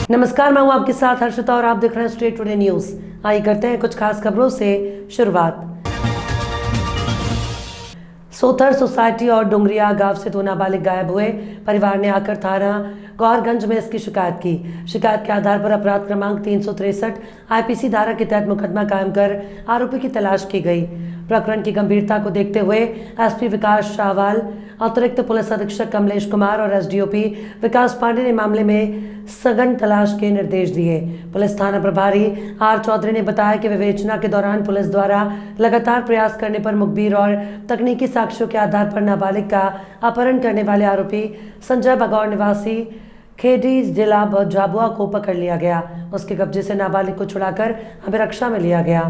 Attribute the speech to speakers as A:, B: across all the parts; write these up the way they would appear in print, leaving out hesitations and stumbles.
A: नमस्कार, मैं हूं आपके साथ हर्षिता और आप देख रहे हैं स्टेट टुडे न्यूज। आइए करते हैं कुछ खास खबरों से शुरुआत। सोथर सोसाइटी और डुंगरिया गांव से 2 नाबालिग गायब हुए। परिवार ने आकर थाना गौरगंज में इसकी शिकायत की। शिकायत के आधार पर अपराध क्रमांक 363 आईपीसी धारा के तहत मुकदमा कायम कर आरोपी की तलाश की गई। प्रकरण की गंभीरता को देखते हुए एसपी विकास शाहवाल, अतिरिक्त पुलिस अधीक्षक कमलेश कुमार और एसडीओपी विकास पांडे ने मामले में सघन तलाश के निर्देश दिए। पुलिस थाना प्रभारी आर चौधरी ने बताया कि विवेचना के दौरान पुलिस द्वारा लगातार प्रयास करने पर मुखबिर और तकनीकी साक्ष्यों के आधार पर नाबालिग का अपहरण करने वाले आरोपी संजय बगौर निवासी खेडी जिला झाबुआ को पकड़ लिया गया। उसके कब्जे से नाबालिग को छुड़ाकर अभिरक्षा में लिया गया।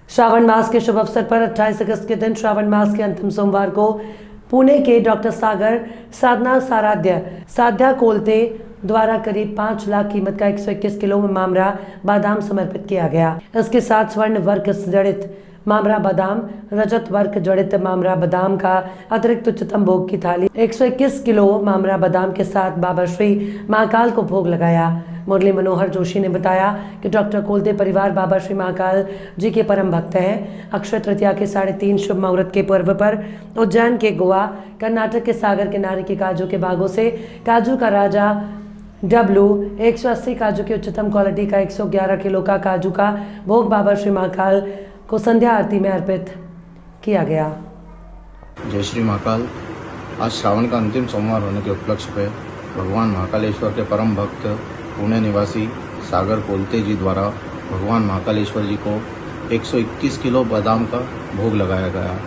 A: श्रावण मास के शुभ अवसर पर 28 अगस्त के दिन श्रावण मास के अंतिम सोमवार को पुणे के डॉक्टर सागर साधना साध्या कोलते द्वारा करीब 5 लाख कीमत का 121 किलो मामरा बादाम समर्पित किया गया। इसके साथ स्वर्ण वर्ग जड़ित मामरा बादाम, रजत वर्ग जड़ित मामरा बादाम का अतिरिक्त उच्चतम भोग की थाली 121 किलो मामरा बादाम के साथ बाबा श्री महाकाल को भोग लगाया। मुरली मनोहर जोशी ने बताया कि डॉक्टर कोलते परिवार बाबा श्री महाकाल जी के परम भक्त हैं। अक्षय तृतीया के 3:30 शुभ मुहूर्त के पर्व पर उज्जैन के गोवा, कर्नाटक के सागर किनारे के काजू के बागों से काजू का राजा डब्लू 180 काजू की उच्चतम क्वालिटी का 111 किलो का काजू का भोग बाबा श्री महाकाल को संध्या आरती में अर्पित किया गया।
B: जय श्री महाकाल। आज श्रावण का अंतिम सोमवार होने के उपलक्ष्य पे भगवान महाकालेश्वर के परम भक्त पुणे निवासी सागर कोलते जी द्वारा भगवान महाकालेश्वर जी को 121 किलो बादाम का भोग लगाया गया।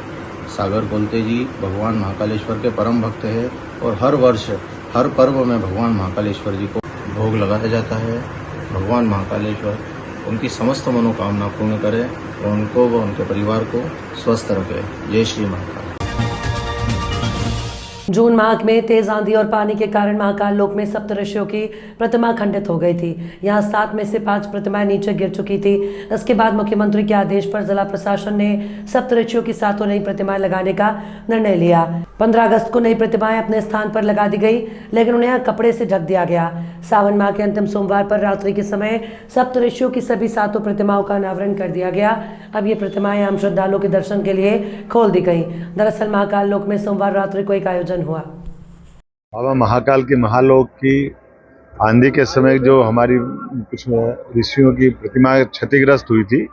B: सागर कोलते जी भगवान महाकालेश्वर के परम भक्त हैं और हर वर्ष हर पर्व में भगवान महाकालेश्वर जी को भोग लगाया जाता है। भगवान महाकालेश्वर उनकी समस्त मनोकामना पूर्ण करे और उनको व उनके परिवार को स्वस्थ रखे। जय श्री महाकाल।
A: जून माह में तेज आंधी और पानी के कारण महाकाल लोक में सप्तऋषियों की प्रतिमा खंडित हो गई थी। यहां 7 में से 5 प्रतिमाएं नीचे गिर चुकी थी। इसके बाद मुख्यमंत्री के आदेश पर जिला प्रशासन ने सप्तऋषियों की 7 नई प्रतिमाएं लगाने का निर्णय लिया। 15 अगस्त को नई प्रतिमाएं अपने स्थान पर लगा दी गई, लेकिन उन्हें कपड़े से ढक दिया गया। सावन माह के अंतिम सोमवार पर रात्रि के समय सप्तऋषियों की सभी 7 प्रतिमाओं का अनावरण कर दिया गया। अब ये प्रतिमाएं आम श्रद्धालुओं के दर्शन के लिए खोल दी गई। दरअसल महाकाल लोक में सोमवार रात्रि को एक आयोजन हुआ।
C: बाबा महाकाल की महालोक की आंधी के समय जो हमारी कुछ ऋषियों की प्रतिमा क्षतिग्रस्त हुई थी,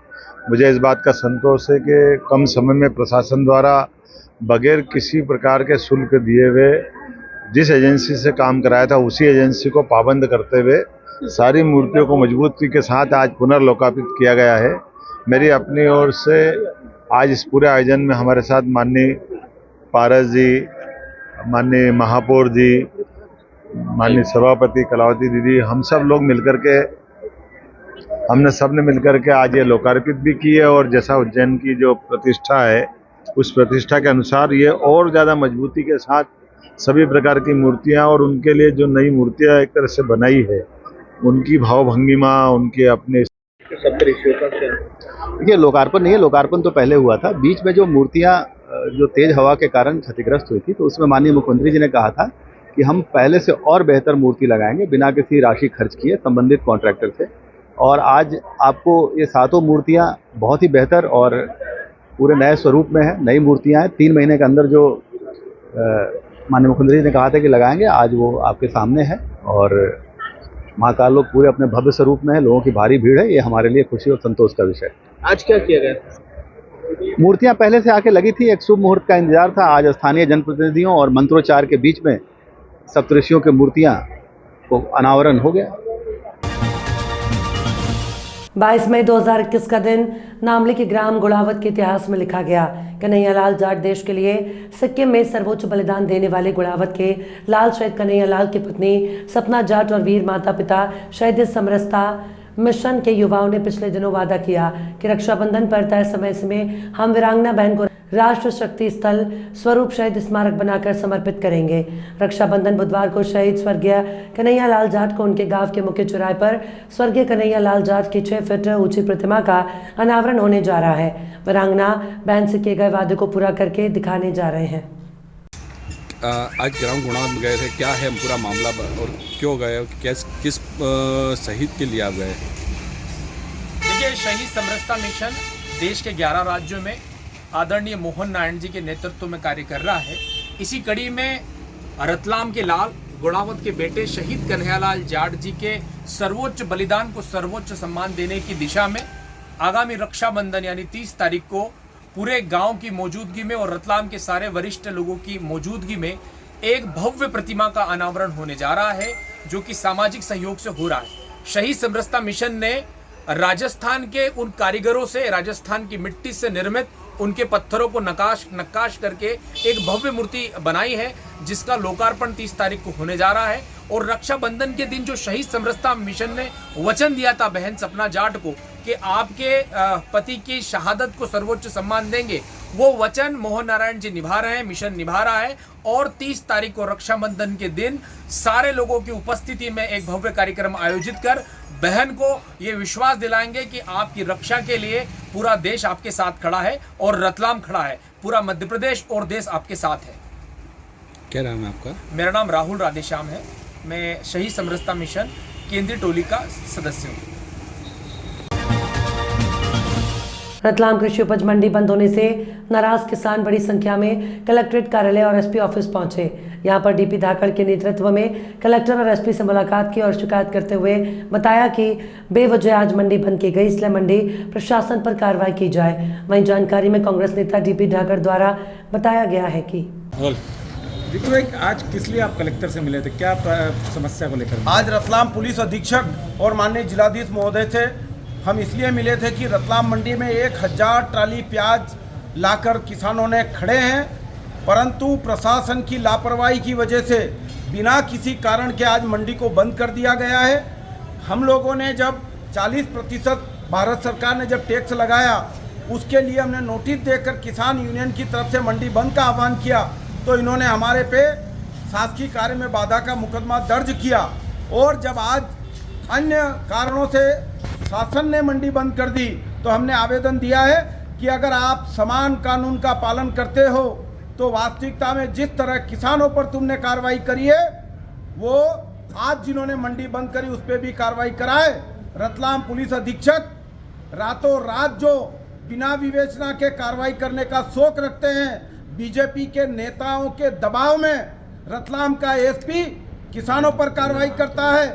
C: मुझे इस बात का संतोष है कि कम समय में प्रशासन द्वारा बगैर किसी प्रकार के शुल्क दिए हुए जिस एजेंसी से काम कराया था उसी एजेंसी को पाबंद करते हुए सारी मूर्तियों को मजबूती के साथ आज पुनर्लोकार्पित किया गया है। मेरी अपनी ओर से आज इस पूरे आयोजन में हमारे साथ माननीय पारस जी, माननीय महापौर जी, माननीय सभापति कलावती दीदी, हम सब लोग मिलकर के हमने सबने मिलकर के आज ये लोकार्पित भी की है। और जैसा उज्जैन की जो प्रतिष्ठा है उस प्रतिष्ठा के अनुसार ये और ज़्यादा मजबूती के साथ सभी प्रकार की मूर्तियां और उनके लिए जो नई मूर्तियां एक तरह से बनाई है उनकी भावभंगिमा, उनके अपने
D: देखिए लोकार्पण नहीं है, लोकार्पण तो पहले हुआ था। बीच में जो मूर्तियां जो तेज हवा के कारण क्षतिग्रस्त हुई थी तो उसमें माननीय मुख्यमंत्री जी ने कहा था कि हम पहले से और बेहतर मूर्ति लगाएंगे बिना किसी राशि खर्च किए संबंधित कॉन्ट्रैक्टर से। और आज आपको ये 7 मूर्तियां बहुत ही बेहतर और पूरे नए स्वरूप में है, नई मूर्तियां हैं। 3 महीने के अंदर जो माननीय मुख्यमंत्री जी ने कहा था कि लगाएंगे, आज वो आपके सामने है। और महाकाल लोग पूरे अपने भव्य स्वरूप में है, लोगों की भारी भीड़ है, ये हमारे लिए खुशी और संतोष का विषय।
E: आज क्या किया गया?
D: मूर्तियां पहले से आके लगी थी, एक शुभ मुहूर्त का इंतजार था। आज स्थानीय जनप्रतिनिधियों और मंत्रोच्चार के बीच में सप्तऋषियों की मूर्तियां को अनावरण हो गया।
A: 22 मई 2021 का दिन नामली के ग्राम गुड़ावत के इतिहास में लिखा गया। कन्हैयालाल जाट देश के लिए सिक्किम में सर्वोच्च बलिदान देने वाले गुड़ावत के लाल शहीद कन्हैयालाल की पत्नी सपना जाट और वीर माता पिता शहीद समरसता मिशन के युवाओं ने पिछले दिनों वादा किया कि रक्षाबंधन पर तय समय में हम वीरांगना बहन को राष्ट्र शक्ति स्थल स्वरूप शहीद स्मारक बनाकर समर्पित करेंगे। रक्षाबंधन बुधवार को शहीद स्वर्गीय कन्हैयालाल जाट को उनके गांव के मुख्य चौराहे पर स्वर्गीय कन्हैयालाल जाट की 6 फीट ऊंची प्रतिमा का अनावरण होने जा रहा है। वीरांगना बहन से किए गए वादे को पूरा करके दिखाने जा रहे हैं।
E: आज ग्राम गुणावत में गए थे, क्या है पूरा मामला और क्यों गए, किस शहीद के लिए आप गए?
F: देखिए, शहीद समरसता मिशन देश के 11 राज्यों में आदरणीय मोहन नारायण जी के नेतृत्व में कार्य कर रहा है। इसी कड़ी में रतलाम के लाल गुणावत के बेटे शहीद कन्हैयालाल जाट जी के सर्वोच्च बलिदान को सर्वोच्च सम्मान देने की दिशा में आगामी रक्षाबंधन यानी 30 तारीख को पूरे गांव की मौजूदगी में और रतलाम के सारे वरिष्ठ लोगों की मौजूदगी में एक भव्य प्रतिमा का अनावरण होने जा रहा है, जो कि सामाजिक सहयोग से हो रहा है। शहीद समरसता मिशन ने राजस्थान के उन कारीगरों से, राजस्थान की मिट्टी से निर्मित उनके पत्थरों को नक्काश करके एक भव्य मूर्ति बनाई है, जिसका लोकार्पण 30 तारीख को होने जा रहा है। और रक्षाबंधन के दिन जो शहीद समरसता मिशन ने वचन दिया था बहन सपना जाट को कि आपके पति की शहादत को सर्वोच्च सम्मान देंगे, वो वचन मोहन नारायण जी निभा रहे हैं, मिशन निभा रहा है। और 30 तारीख को रक्षाबंधन के दिन सारे लोगों की उपस्थिति में एक भव्य कार्यक्रम आयोजित कर बहन को ये विश्वास दिलाएंगे कि आपकी रक्षा के लिए पूरा देश आपके साथ खड़ा है और रतलाम खड़ा है, पूरा मध्य प्रदेश और देश आपके साथ है।
E: क्या नाम है आपका?
F: मेरा नाम राहुल राधेश्याम है। मैं शहीद समरसता मिशन केंद्रीय टोली का सदस्य हूँ।
A: रतलाम कृषि उपज मंडी बंद होने से नाराज किसान बड़ी संख्या में कलेक्ट्रेट कार्यालय और एसपी ऑफिस पहुंचे। यहां पर डीपी धाकड़ के नेतृत्व में कलेक्टर और एसपी से मुलाकात की और शिकायत करते हुए बताया कि बेवजह आज मंडी बंद की गई, इसलिए मंडी प्रशासन पर कार्रवाई की जाए। वहीं जानकारी में कांग्रेस नेता डीपी धाकड़ द्वारा बताया गया है कि
G: दीपू भाई, आज किस लिए आप कलेक्टर से मिले थे, क्या समस्या को लेकर?
H: आज रतलाम पुलिस अधीक्षक और माननीय जिलाधीश महोदय से हम इसलिए मिले थे कि रतलाम मंडी में 1000 ट्राली प्याज लाकर किसानों ने खड़े हैं, परंतु प्रशासन की लापरवाही की वजह से बिना किसी कारण के आज मंडी को बंद कर दिया गया है। हम लोगों ने जब 40% भारत सरकार ने जब टैक्स लगाया, उसके लिए हमने नोटिस देकर किसान यूनियन की तरफ से मंडी बंद का आह्वान किया, तो इन्होंने हमारे पे शासकीय कार्य में बाधा का मुकदमा दर्ज किया। और जब आज अन्य कारणों से शासन ने मंडी बंद कर दी, तो हमने आवेदन दिया है कि अगर आप समान कानून का पालन करते हो तो वास्तविकता में जिस तरह किसानों पर तुमने कार्रवाई करी है, वो आज जिन्होंने मंडी बंद करी उस पर भी कार्रवाई कराए। रतलाम पुलिस अधीक्षक रातों रात जो बिना विवेचना के कार्रवाई करने का शौक रखते हैं, बीजेपी के नेताओं के दबाव में रतलाम का एसपी किसानों पर कार्रवाई करता है।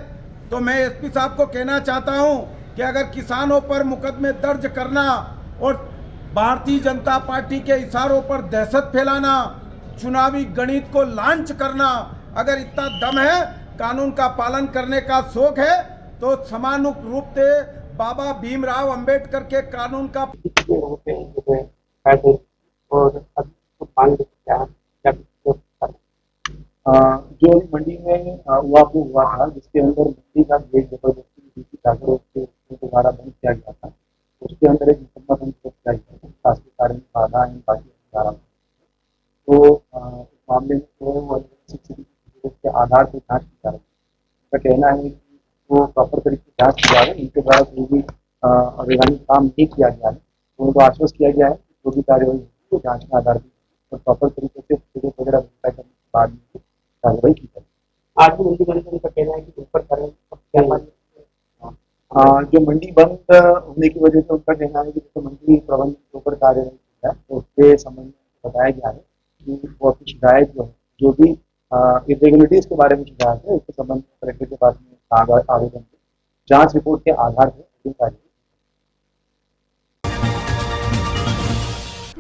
H: तो मैं एसपी साहब को कहना चाहता हूं कि अगर किसानों पर मुकदमे दर्ज करना और भारतीय जनता पार्टी के इशारों पर दहशत फैलाना, चुनावी गणित को लांच करना, अगर इतना दम है, कानून का पालन करने का शौक है, तो समान रूप से बाबा भीमराव अंबेडकर के कानून का
I: जो मंडी में हुआ वो हुआ था, जिसके अंदर मंडी का गेट जबरदस्ती के द्वारा बंद किया गया था, उसके अंदर एक मुकदमा दर्ज किया गया था, शासकीय कार्य में बाधा तो इस मामले में के आधार पर जाँच की जा रही है। उनका कहना है कि वो प्रॉपर तरीके से जाँच की जा रही है, इनके द्वारा कोई भी वैधानिक काम नहीं किया गया है, तो उनको आश्वस्त किया गया है जो भी कार्यवाही तो जाँच के आधार पर प्रॉपर तरीके से वगैरह करने के बाद में कार्रवाई की जाए। आज भी मंडी बंद का कहना है कि ऊपर जो मंडी बंद होने की वजह से उनका कहना है कि जैसे मंडी प्रबंधन के ऊपर कार्यवाही की है, तो उसके संबंध में बताया गया है कि वो अपनी शिकायत जो भी इरेगुलरिटीज के बारे में शिकायत है, उसके संबंध में कलेक्टर के पास में आवेदन जांच रिपोर्ट के आधार पर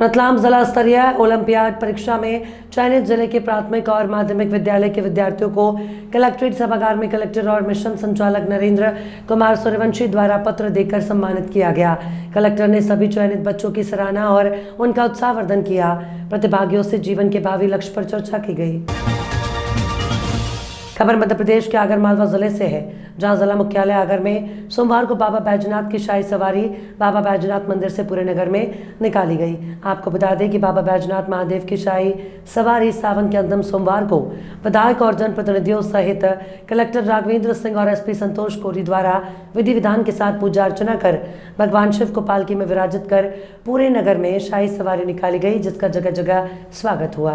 A: रतलाम जिला स्तरीय ओलंपियाड परीक्षा में चयनित जिले के प्राथमिक और माध्यमिक विद्यालय के विद्यार्थियों को कलेक्ट्रेट सभागार में कलेक्टर और मिशन संचालक नरेंद्र कुमार सूर्यवंशी द्वारा पत्र देकर सम्मानित किया गया। कलेक्टर ने सभी चयनित बच्चों की सराहना और उनका उत्साहवर्धन किया। प्रतिभागियों से जीवन के भावी लक्ष्य पर चर्चा की गई। खबर मध्य प्रदेश के आगरमालवा जिले से है, जहां जिला मुख्यालय आगर में सोमवार को बाबा बैजनाथ की शाही सवारी बाबा बैजनाथ मंदिर से पूरे नगर में निकाली गई। आपको बता दें कि बाबा बैजनाथ महादेव की शाही सवारी सावन के अंतिम सोमवार को विधायक और जनप्रतिनिधियों सहित कलेक्टर राघवेंद्र सिंह और एसपी संतोष कोरी द्वारा विधि विधान के साथ पूजा अर्चना कर भगवान शिव को पालकी में विराजित कर पूरे नगर में शाही सवारी निकाली गई, जिसका जगह जगह स्वागत हुआ।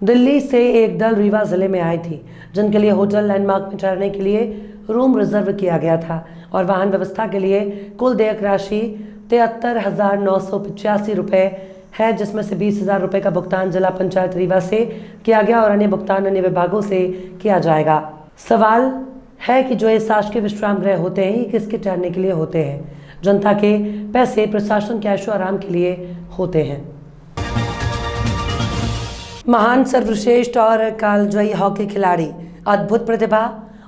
A: दिल्ली से एक दल रीवा जिले में आई थी, जिनके लिए होटल लैंडमार्क में ठहरने के लिए रूम रिजर्व किया गया था और वाहन व्यवस्था के लिए कुल देयक राशि 73,985 रुपये है, जिसमें से 20,000 रुपये का भुगतान जिला पंचायत रीवा से किया गया और अन्य भुगतान अन्य विभागों से किया जाएगा। सवाल है कि जो ये शासकीय विश्राम गृह होते हैं, ये किसके ठहरने के लिए होते हैं? जनता के पैसे प्रशासन के ऐशो आराम के लिए होते हैं। महान, सर्वश्रेष्ठ और कालजयी हॉकी खिलाड़ी, अद्भुत प्रतिभा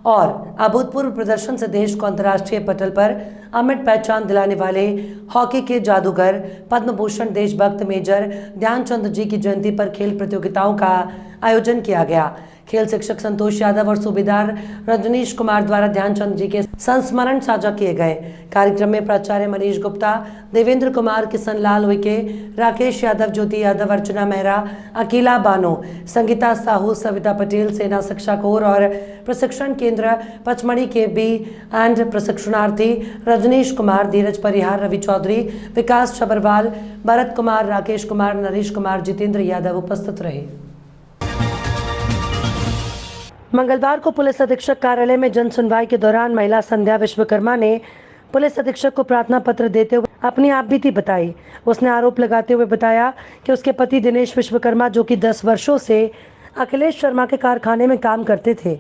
A: और अभूतपूर्व प्रदर्शन से देश को अंतर्राष्ट्रीय पटल पर अमिट पहचान दिलाने वाले हॉकी के जादूगर पद्म भूषण देशभक्त मेजर ध्यानचंद जी की जयंती पर खेल प्रतियोगिताओं का आयोजन किया गया। खेल शिक्षक संतोष यादव और सूबेदार रजनीश कुमार द्वारा ध्यानचंद जी के संस्मरण साझा किए गए। कार्यक्रम में प्राचार्य मनीष गुप्ता, देवेंद्र कुमार, किशन लाल उइके, राकेश यादव, ज्योति यादव, अर्चना मेहरा, अकीला बानो, संगीता साहू, सविता पटेल, सेना शिक्षा कोर और प्रशिक्षण केंद्र पचमढ़ी के बी एंड प्रशिक्षणार्थी रजनीश कुमार, धीरज परिहार, रवि चौधरी, विकास छबरवाल, भरत कुमार, राकेश कुमार, नरेश कुमार, जितेंद्र यादव उपस्थित रहे। मंगलवार को पुलिस अधीक्षक कार्यालय में जन सुनवाई के दौरान महिला संध्या विश्वकर्मा ने पुलिस अधीक्षक को प्रार्थना पत्र देते हुए अपनी आपबीती बताई। उसने आरोप लगाते हुए बताया कि उसके पति दिनेश विश्वकर्मा, जो कि 10 वर्षों से अखिलेश शर्मा के कारखाने में काम करते थे,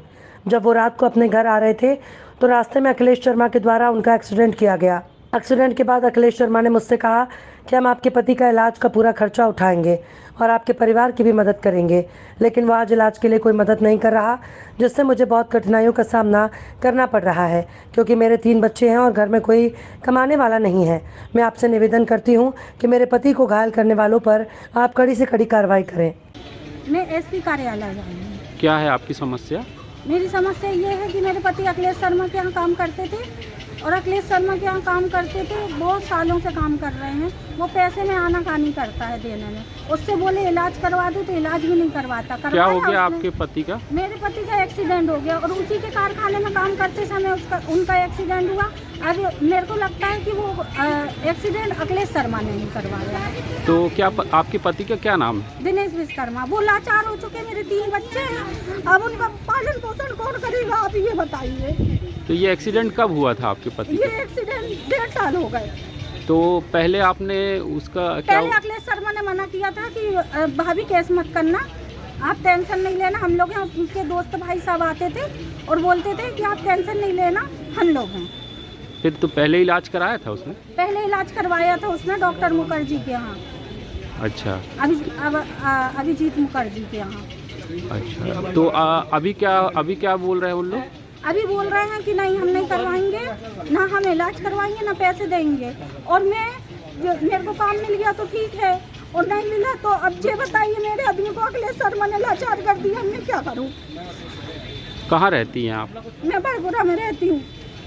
A: जब वो रात को अपने घर आ रहे थे तो रास्ते में अखिलेश शर्मा के द्वारा उनका एक्सीडेंट किया गया। एक्सीडेंट के बाद अखिलेश शर्मा ने मुझसे कहा कि हम आपके पति का इलाज का पूरा खर्चा उठाएंगे और आपके परिवार की भी मदद करेंगे, लेकिन वह आज इलाज के लिए कोई मदद नहीं कर रहा, जिससे मुझे बहुत कठिनाइयों का सामना करना पड़ रहा है, क्योंकि मेरे 3 बच्चे हैं और घर में कोई कमाने वाला नहीं है। मैं आपसे निवेदन करती हूं कि मेरे पति को घायल करने वालों पर आप कड़ी से कड़ी कार्रवाई करें।
J: मैं एसपी कार्यालय जाऊँगी।
E: क्या है आपकी समस्या?
J: मेरी समस्या ये है कि मेरे पति अखिलेश शर्मा के यहाँ काम करते थे और अखिलेश शर्मा के यहाँ काम करते थे, बहुत सालों से काम कर रहे हैं। वो पैसे में आनाकानी करता है देने में। उससे बोले इलाज करवा दो तो इलाज भी नहीं करवाता।
E: क्या हो गया आपके पति का?
J: मेरे पति का एक्सीडेंट हो गया और उसी के कारखाने में काम करते समय उनका एक्सीडेंट हुआ। अब मेरे को लगता है कि वो एक्सीडेंट अखिलेश शर्मा ने नहीं करवाया।
E: तो क्या आपके पति का क्या नाम है?
J: दिनेश विश्वकर्मा। वो लाचार हो चुके, मेरे 3 बच्चे हैं, अब उनका पालन पोषण कौन करेगा, आप ये बताइए।
E: तो ये एक्सीडेंट कब हुआ था आपके पति?
J: ये एक्सीडेंट 1.5 साल हो गए।
E: तो पहले आपने उसका क्या?
J: पहले अखिलेश शर्मा ने मना किया था कि भाभी केस मत करना, आप टेंशन नहीं लेना। हम लोग हैं, उनके दोस्त भाई साहब आते थे और बोलते थे कि आप टेंशन नहीं लेना, हम लोग हैं।
E: फिर तो पहले इलाज कराया था उसने?
J: पहले इलाज करवाया था उसने डॉक्टर मुखर्जी के यहाँ।
E: अच्छा।
J: अभिजीत मुखर्जी के यहाँ।
E: अच्छा, तो अभी क्या बोल रहे हैं उन लोग?
J: अभी बोल रहे हैं कि नहीं, हम नहीं करवाएंगे, ना हम इलाज करवाएंगे, ना पैसे देंगे। और मेरे को काम मिल गया तो ठीक है, और नहीं मिला तो अब ये बताइए, मेरे आदमी को अखिलेश शर्मा ने लाचार कर दिया, मैं क्या करूं?
E: कहाँ रहती हैं आप?
J: मैं बड़पुरा में रहती हूँ।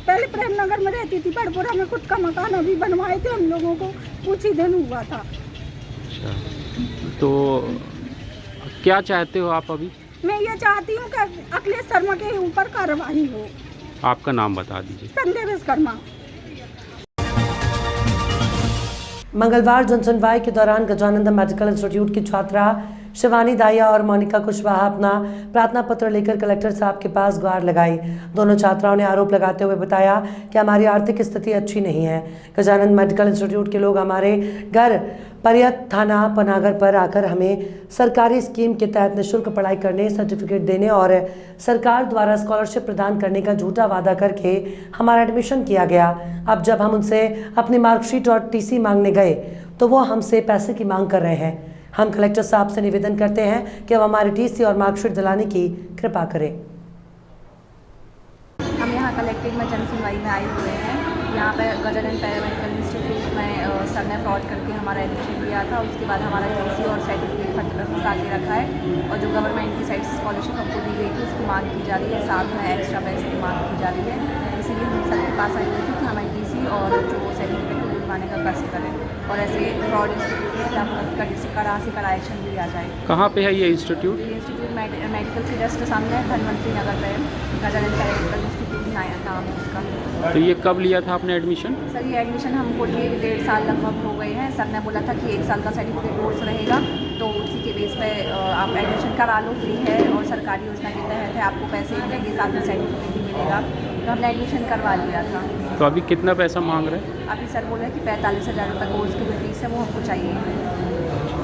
J: पहले प्रेम नगर में रहती थी, बड़पुरा में खुद का मकान अभी बनवाए थे हम लोगों को, कुछ ही दिन हुआ था।
E: अच्छा, तो क्या चाहते हो आप अभी?
J: मैं ये चाहती हूँ कि अखिलेश शर्मा के ऊपर कार्रवाई हो।
E: आपका नाम बता दीजिए।
J: संजय विश्वकर्मा।
A: मंगलवार जनसुनवाई के दौरान गजानंद मेडिकल इंस्टीट्यूट की छात्रा शिवानी दाहिया और मोनिका कुशवाहा अपना प्रार्थना पत्र लेकर कलेक्टर साहब के पास गुहार लगाई। दोनों छात्राओं ने आरोप लगाते हुए बताया कि हमारी आर्थिक स्थिति अच्छी नहीं है। गजानंद मेडिकल इंस्टीट्यूट के लोग हमारे घर परियत थाना पनागर पर आकर हमें सरकारी स्कीम के तहत निःशुल्क पढ़ाई करने, सर्टिफिकेट देने और सरकार द्वारा स्कॉलरशिप प्रदान करने का झूठा वादा करके हमारा एडमिशन किया गया। अब जब हम उनसे अपनी मार्कशीट और टीसी मांगने गए तो वो हमसे पैसे की मांग कर रहे हैं। हम कलेक्टर साहब से निवेदन करते हैं कि अब हमारी टीसी और मार्कशीट दिलाने की कृपा करें।
K: हम यहाँ कलेक्ट्रेट में जन सुनवाई में आए हुए हैं। यहाँ पर गजानंद पैरामेडिकल इंस्टीट्यूट में सर ने फ्रॉड करके हमारा एडमिशन लिया था। उसके बाद हमारा टीसी और सर्टिफिकेट फंसा के रखा है और जो गवर्नमेंट की साइड से स्कॉलरशिप हमको दी गई थी उसकी मांग की जा रही है, साथ में एक्स्ट्रा पैसे की मांग की जा रही है। इसीलिए हम सर के पास आए हुए थे कि हमारी टीसी और जो सर्टिफिकेट को दिलवाने का कष्ट करें और ऐसे फ्रॉड इंस्टीट्यूट कड़ा से कड़ा एक्शन लिया जाए।
E: कहाँ पे है ये इंस्टीट्यूट?
K: ये इंस्टीट्यूट मेडिकल के जस्ट सामने है, धनवंतरी नगर पे, गजानंद पैरामेडिकल इंस्टीट्यूट नाम है उसका।
E: तो ये कब लिया था आपने एडमिशन?
K: सर ये एडमिशन हमको 1.5 साल लगभग हो गए हैं। सर ने बोला था कि 1 साल का सर्टिफिकेट कोर्स रहेगा, तो उसी के बेस पे आप एडमिशन करा लो, फ्री है और सरकारी योजना के तहत है, आपको पैसे मिलेंगे, साथ में सर्टिफिकेट भी मिलेगा। तो हमने एडमिशन करवा लिया था।
E: तो अभी कितना पैसा मांग रहे हैं?
K: अभी सर बोल रहे हैं कि 45,000 रुपये कोर्स की जो फीस है वो हमको चाहिए।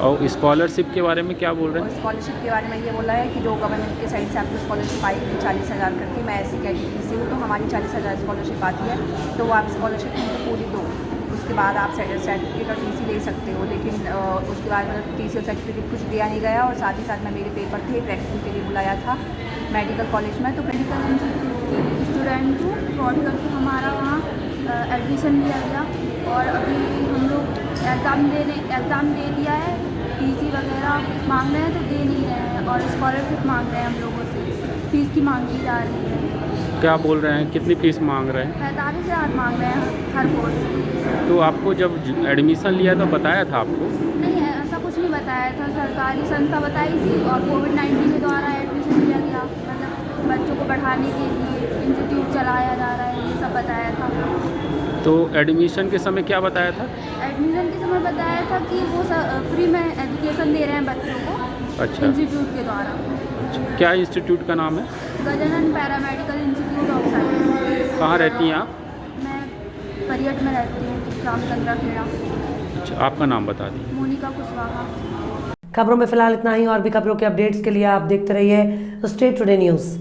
E: और स्कॉलरशिप के बारे में क्या बोल रहे
K: और
E: हैं?
K: स्कॉलरशिप के बारे में ये बोला है कि जो गवर्नमेंट के साइड से आपको स्कॉलरशिप आएगी 40,000 करके, मैं ऐसी कैटेगरी से हूँ तो हमारी 40,000 स्कॉलरशिप आती है, तो वो आप स्कॉलरशिप हमको पूरी दो, उसके बाद आप सर्टिफिकेट और टीसी ले सकते हो। लेकिन उसके बाद मतलब टीसी और सर्टिफिकेट कुछ दिया नहीं गया, और साथ ही साथ में मेरे पेपर थे, प्रैक्टिकल के लिए बुलाया था मेडिकल कॉलेज में, तो मेडिकल
J: स्टूडेंट हूँ, फ्रॉड करके हमारा वहाँ एडमिशन लिया गया और अभी हम लोग एग्ज़ाम दे दिया है, टीसी वगैरह मांग रहे हैं तो दे नहीं रहे हैं, और स्कॉलरशिप मांग रहे हैं हम लोगों से, फीस की मांग की जा रही है।
E: क्या बोल रहे हैं, कितनी फीस मांग रहे हैं?
J: 45,000 मांग रहे हैं हर कोर्स की।
E: तो आपको जब एडमिशन लिया तो बताया था आपको?
J: नहीं, ऐसा कुछ नहीं बताया था, सरकारी संस्था बताई थी और कोविड-19 के द्वारा एडमिशन लिया गया, मतलब बच्चों को बढ़ाने के लिए इंस्टीट्यूट चलाया जा रहा है, ये सब बताया था।
E: तो एडमिशन के समय क्या बताया था?
J: एडमिशन के समय बताया था कि वो फ्री में एजुकेशन दे रहे हैं बच्चों को,
E: अच्छा,
J: इंस्टीट्यूट के द्वारा।
E: अच्छा, क्या इंस्टीट्यूट का नाम है?
J: Gajanan paramedical institute of science.
E: कहाँ रहती हैं आप?
J: मैं परियट में रहती हूँ, रामचंद्रा खेड़ा।
E: अच्छा, आपका नाम बता दीजिए।
J: मोनिका कुशवाहा।
A: खबरों में फिलहाल इतना ही, और भी खबरों के अपडेट्स के लिए आप देखते रहिए स्टेट टुडे न्यूज़।